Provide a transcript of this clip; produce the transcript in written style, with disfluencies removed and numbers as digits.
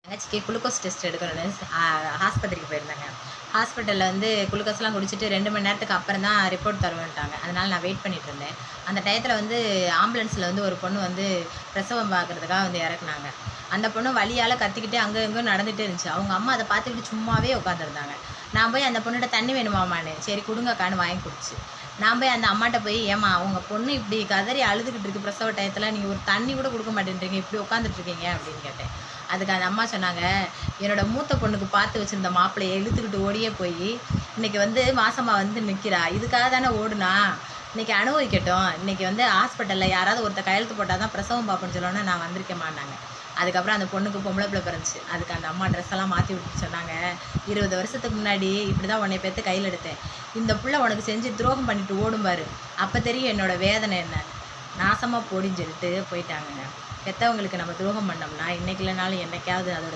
தங்கச்சிக்கு glucose test எடுக்கணும்னு ஆஸ்பத்திரிக்கு போயிருந்தாங்க. ஹாஸ்பிட்டலில் வந்து குளுக்கோஸ்லாம் குடிச்சிட்டு 2 மணி நேரத்துக்கு அப்புறம் தான் ரிப்போர்ட் தருவேன்ட்டாங்க. அதனால் நான் வெயிட் பண்ணிட்டு இருந்தேன். அந்த டயத்தில் வந்து ஆம்புலன்ஸில் வந்து ஒரு பொண்ணு வந்து பிரசவம் பார்க்குறதுக்காக வந்து இறக்குனாங்க. அந்த பொண்ணு வலியால் கத்திக்கிட்டே அங்கே இங்கேயும் நடந்துகிட்டே இருந்துச்சு. அவங்க அம்மா அதை பார்த்துக்கிட்டு சும்மாவே உட்காந்துருந்தாங்க. நான் போய் அந்த பொண்ணுகிட்ட தண்ணி வேணுமாமான்னு, சரி கொடுங்கக்கான்னு வாங்கி குடிச்சு. நான் போய் அந்த அம்மாட்ட போய், ஏம்மா உங்கள் பொண்ணு இப்படி கதறி அழுதுகிட்டு இருக்கு பிரசவ டயத்தில், நீங்கள் ஒரு தண்ணி கூட கொடுக்க மாட்டேன்றீங்க, இப்படி உட்காந்துட்டு இருக்கீங்க அப்படின்னு கேட்டேன். அதுக்கு அந்த அம்மா சொன்னாங்க, என்னோட மூத்த பொண்ணுக்கு பார்த்து வச்சுருந்த மாப்பிள்ளையை இழுத்துக்கிட்டு ஓடியே போய் இன்றைக்கி வந்து மாசமாக வந்து நிற்கிறா, இதுக்காக தானே ஓடுனா, இன்றைக்கி அனுபவிக்கட்டும், இன்றைக்கி வந்து ஹாஸ்பிட்டலில் யாராவது ஒருத்தர் கையெழுத்து போட்டால் தான் பிரசவம் பார்ப்பேன்னு சொல்லணும்னா நான் வந்திருக்கேமான்னாங்க. அதுக்கப்புறம் அந்த பொண்ணுக்கு பொம்பளை பிள்ளை பிறந்துச்சு. அதுக்கு அந்த அம்மா ட்ரெஸ் எல்லாம் மாற்றி விட்டுட்டு சொன்னாங்க, 20 வருஷத்துக்கு முன்னாடி இப்படி தான் உன்னை பெற்று கையில் எடுத்தேன், இந்த பிள்ளை உனக்கு செஞ்சு துரோகம் பண்ணிட்டு ஓடும்பாரு, அப்போ தெரியும் என்னோட வேதனை என்ன, நாசமாக போடின்னு சொல்லிட்டு போயிட்டாங்க. பெற்றவங்களுக்கு நம்ம துரோகம் பண்ணோம்னா இன்றைக்கி இல்லைனாலும் என்னைக்காவது அதோட